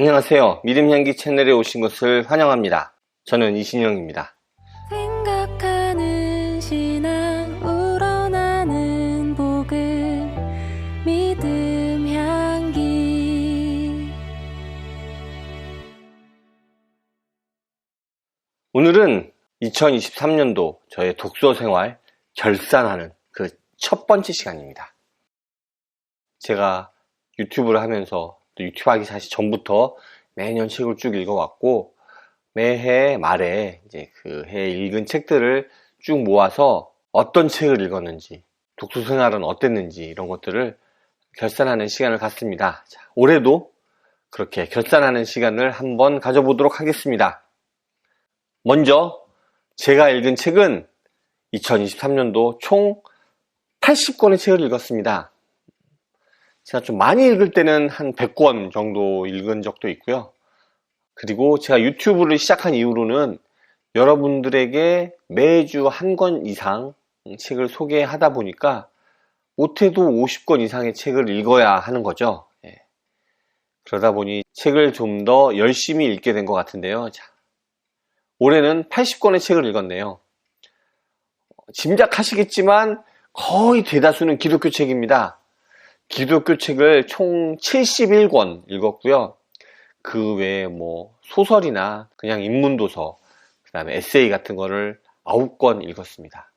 안녕하세요. 믿음향기 채널에 오신 것을 환영합니다. 저는 이신영입니다. 생각하는 신앙 우러나는 복음 믿음향기. 오늘은 2023년도 저의 독서 생활 결산하는 그 첫 번째 시간입니다. 제가 유튜브를 하면서 또 유튜브 하기 사실 전부터 매년 책을 쭉 읽어왔고, 매해 말에 이제 그 해 읽은 책들을 쭉 모아서 어떤 책을 읽었는지, 독서 생활은 어땠는지 이런 것들을 결산하는 시간을 갖습니다. 자, 올해도 그렇게 결산하는 시간을 한번 가져보도록 하겠습니다. 먼저 제가 읽은 책은 2023년도 총 80권의 책을 읽었습니다. 제가 좀 많이 읽을 때는 한 100권 정도 읽은 적도 있고요. 그리고 제가 유튜브를 시작한 이후로는 여러분들에게 매주 한 권 이상 책을 소개하다 보니까 못해도 50권 이상의 책을 읽어야 하는 거죠. 그러다 보니 책을 좀 더 열심히 읽게 된 것 같은데요. 자, 올해는 80권의 책을 읽었네요. 짐작하시겠지만 거의 대다수는 기독교 책입니다. 기독교 책을 총 71권 읽었고요. 그 외에 뭐 소설이나 그냥 인문도서, 그 다음에 에세이 같은 거를 9권 읽었습니다.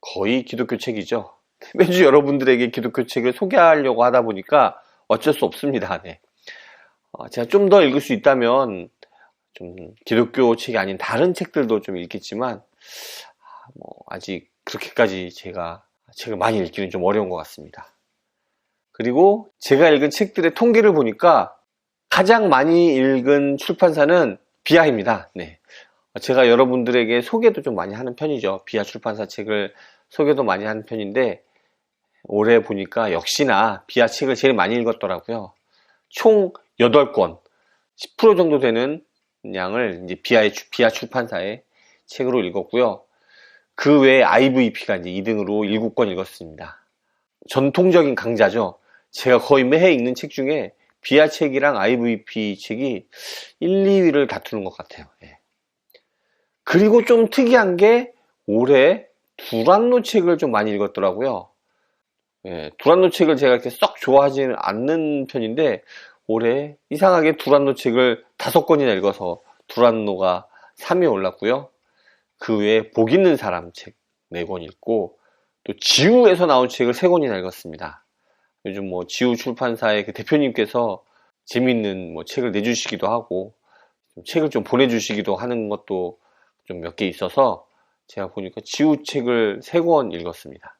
거의 기독교 책이죠. 매주 여러분들에게 기독교 책을 소개하려고 하다 보니까 어쩔 수 없습니다. 네. 제가 좀 더 읽을 수 있다면 좀 기독교 책이 아닌 다른 책들도 좀 읽겠지만 아직 그렇게까지 제가 책을 많이 읽기는 좀 어려운 것 같습니다. 그리고 제가 읽은 책들의 통계를 보니까 가장 많이 읽은 출판사는 비아입니다. 네. 제가 여러분들에게 소개도 좀 많이 하는 편이죠. 비아 출판사 책을 소개도 많이 하는 편인데, 올해 보니까 역시나 비아 책을 제일 많이 읽었더라고요. 총 8권, 10% 정도 되는 양을 이제 비아 출판사의 책으로 읽었고요. 그 외에 IVP가 이제 2등으로 7권 읽었습니다. 전통적인 강자죠. 제가 거의 매해 읽는 책 중에 비아 책이랑 IVP 책이 1, 2위를 다투는 것 같아요. 그리고 좀 특이한 게 올해 두란노 책을 좀 많이 읽었더라고요. 두란노 책을 제가 이렇게 썩 좋아하지는 않는 편인데, 올해 이상하게 두란노 책을 5권이나 읽어서 두란노가 3위에 올랐고요. 그 외에 복 있는 사람 책 4권 읽고, 또 지우에서 나온 책을 3권이나 읽었습니다. 요즘 뭐 지우 출판사의 그 대표님께서 재밌는 뭐 책을 내주시기도 하고, 책을 좀 보내주시기도 하는 것도 좀 몇 개 있어서 제가 보니까 지우 책을 3권 읽었습니다.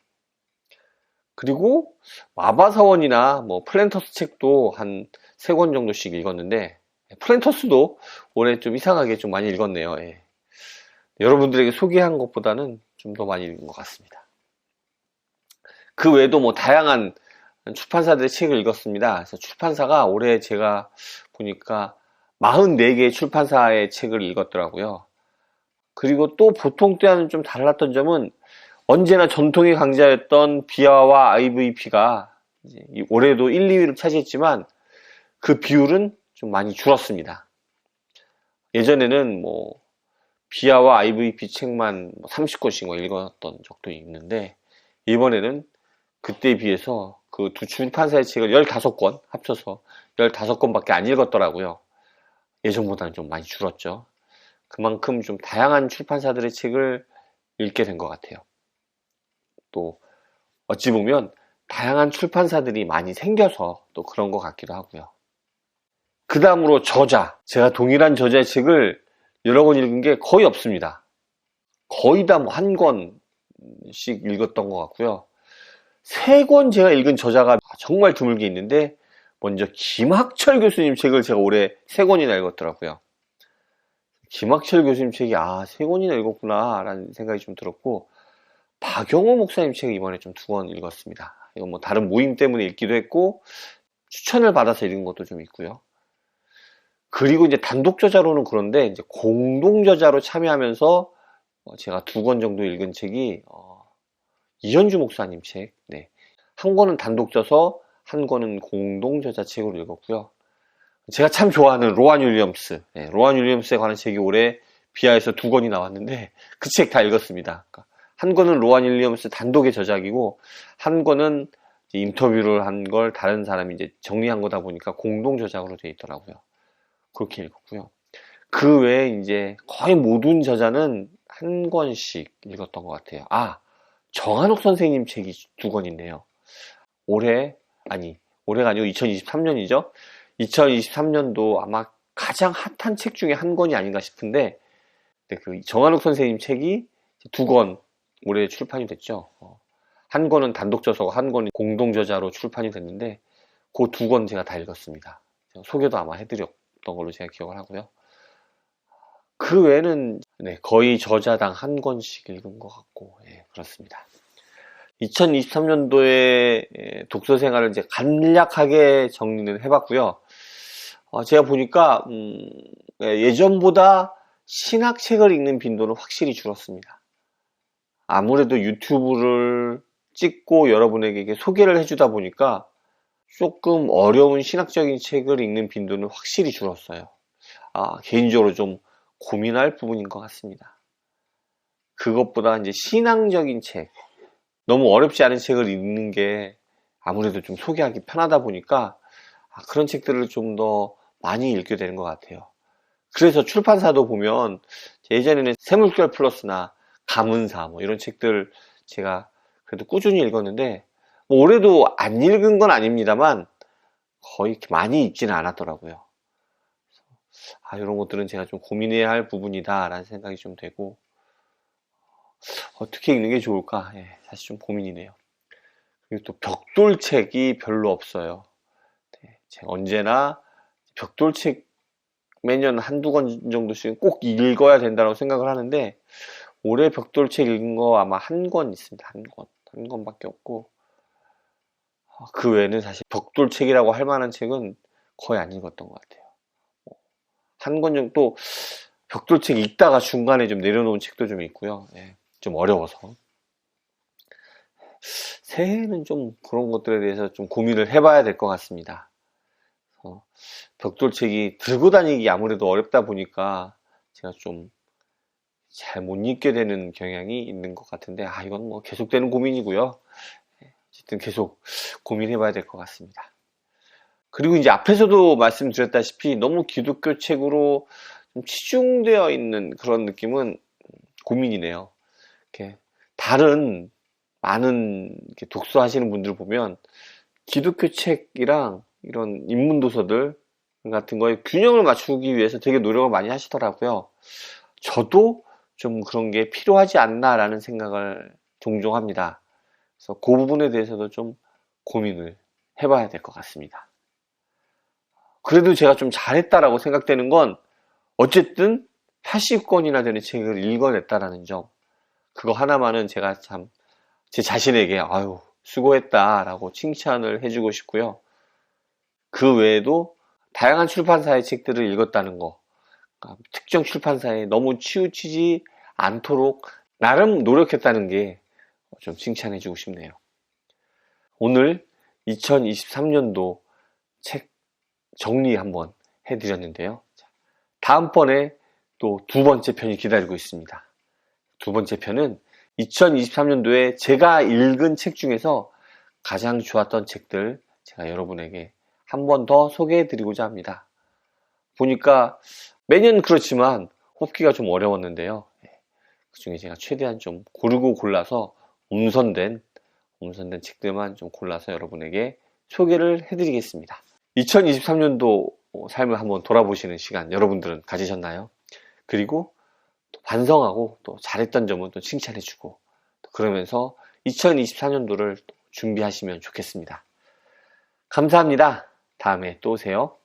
그리고 마바사원이나 뭐 플랜터스 책도 한 3권 정도씩 읽었는데, 플랜터스도 올해 좀 이상하게 좀 많이 읽었네요. 여러분들에게 소개한 것보다는 좀 더 많이 읽은 것 같습니다. 그 외에도 뭐 다양한 출판사들의 책을 읽었습니다. 그래서 출판사가 올해 제가 보니까 44개의 출판사의 책을 읽었더라고요. 그리고 또 보통 때와는 좀 달랐던 점은, 언제나 전통의 강자였던 비아와 IVP가 올해도 1, 2위를 차지했지만 그 비율은 좀 많이 줄었습니다. 예전에는 뭐 비아와 IVP 책만 30권씩 읽었던 적도 있는데, 이번에는 그때에 비해서 그 두 출판사의 책을 15권 합쳐서 15권밖에 안 읽었더라고요. 예전보다는 좀 많이 줄었죠. 그만큼 좀 다양한 출판사들의 책을 읽게 된 것 같아요. 또 어찌 보면 다양한 출판사들이 많이 생겨서 또 그런 것 같기도 하고요. 그 다음으로 저자, 제가 동일한 저자의 책을 여러 권 읽은 게 거의 없습니다. 거의 다 뭐 한 권씩 읽었던 것 같고요. 3권 제가 읽은 저자가 정말 드물게 있는데, 먼저 김학철 교수님 책을 제가 올해 3권이나 읽었더라고요. 김학철 교수님 책이 3권이나 읽었구나 라는 생각이 좀 들었고, 박영호 목사님 책을 이번에 좀 2권 읽었습니다. 이건 뭐 다른 모임 때문에 읽기도 했고, 추천을 받아서 읽은 것도 좀 있고요. 그리고 이제 단독 저자로는 그런데, 이제 공동 저자로 참여하면서 제가 2권 정도 읽은 책이 이현주 목사님 책, 한 권은 단독 저서, 한 권은 공동 저자 책으로 읽었고요. 제가 참 좋아하는 로안 윌리엄스, 로안 윌리엄스에 관한 책이 올해 비하에서 2권이 나왔는데 그 책 다 읽었습니다. 한 권은 로안 윌리엄스 단독의 저작이고 한 권은 인터뷰를 한 걸 다른 사람이 이제 정리한 거다 보니까 공동 저작으로 되어 있더라고요. 그렇게 읽었고요. 그 외에 이제 거의 모든 저자는 한 권씩 읽었던 것 같아요. 정한옥 선생님 책이 2권 있네요. 올해가 아니고 2023년이죠. 2023년도 아마 가장 핫한 책 중에 한 권이 아닌가 싶은데, 그 정한옥 선생님 책이 2권 올해 출판이 됐죠. 한 권은 단독 저서고 한 권이 공동 저자로 출판이 됐는데, 그 2권 제가 다 읽었습니다. 소개도 아마 해드렸던 걸로 제가 기억을 하고요. 그 외에는 거의 저자당 한 권씩 읽은 것 같고, 그렇습니다. 2023년도에 독서 생활을 이제 간략하게 정리는 해봤고요. 제가 보니까 예전보다 신학책을 읽는 빈도는 확실히 줄었습니다. 아무래도 유튜브를 찍고 여러분에게 이렇게 소개를 해주다 보니까 조금 어려운 신학적인 책을 읽는 빈도는 확실히 줄었어요. 개인적으로 좀 고민할 부분인 것 같습니다. 그것보다 이제 신앙적인 책, 너무 어렵지 않은 책을 읽는 게 아무래도 좀 소개하기 편하다 보니까 그런 책들을 좀 더 많이 읽게 되는 것 같아요. 그래서 출판사도 보면 예전에는 새물결 플러스나 가문사 이런 책들 제가 그래도 꾸준히 읽었는데 올해도 안 읽은 건 아닙니다만 거의 이렇게 많이 읽지는 않았더라고요. 이런 것들은 제가 좀 고민해야 할 부분이다 라는 생각이 좀 되고, 어떻게 읽는 게 좋을까? 사실 좀 고민이네요. 그리고 또 벽돌책이 별로 없어요. 제가 언제나 벽돌책 매년 한두 권 정도씩 꼭 읽어야 된다고 생각을 하는데, 올해 벽돌책 읽은 거 아마 한 권 있습니다. 한 권밖에 없고, 그 외에는 사실 벽돌책이라고 할 만한 책은 거의 안 읽었던 것 같아요. 한 권 정도 벽돌책 읽다가 중간에 좀 내려놓은 책도 좀 있고요. 좀 어려워서. 새해에는 좀 그런 것들에 대해서 좀 고민을 해봐야 될 것 같습니다. 벽돌책이 들고 다니기 아무래도 어렵다 보니까 제가 좀 잘 못 읽게 되는 경향이 있는 것 같은데, 이건 뭐 계속되는 고민이고요. 어쨌든 계속 고민해봐야 될 것 같습니다. 그리고 이제 앞에서도 말씀드렸다시피 너무 기독교 책으로 좀 치중되어 있는 그런 느낌은 고민이네요. 이렇게 다른 많은 이렇게 독서하시는 분들 보면 기독교 책이랑 이런 인문도서들 같은 거에 균형을 맞추기 위해서 되게 노력을 많이 하시더라고요. 저도 좀 그런 게 필요하지 않나라는 생각을 종종 합니다. 그래서 그 부분에 대해서도 좀 고민을 해봐야 될 것 같습니다. 그래도 제가 좀 잘했다라고 생각되는 건 어쨌든 80권이나 되는 책을 읽어냈다라는 점, 그거 하나만은 제가 참 제 자신에게 수고했다라고 칭찬을 해주고 싶고요. 그 외에도 다양한 출판사의 책들을 읽었다는 거, 특정 출판사에 너무 치우치지 않도록 나름 노력했다는 게 좀 칭찬해주고 싶네요. 오늘 2023년도 책 정리 한번 해드렸는데요. 다음번에 또 2번째 편이 기다리고 있습니다. 2번째 편은 2023년도에 제가 읽은 책 중에서 가장 좋았던 책들 제가 여러분에게 한 번 더 소개해드리고자 합니다. 보니까 매년 그렇지만 뽑기가 좀 어려웠는데요. 그 중에 제가 최대한 좀 고르고 골라서 엄선된 책들만 좀 골라서 여러분에게 소개를 해드리겠습니다. 2023년도 삶을 한번 돌아보시는 시간 여러분들은 가지셨나요? 그리고 또 반성하고 또 잘했던 점은 또 칭찬해주고, 또 그러면서 2024년도를 준비하시면 좋겠습니다. 감사합니다. 다음에 또 오세요.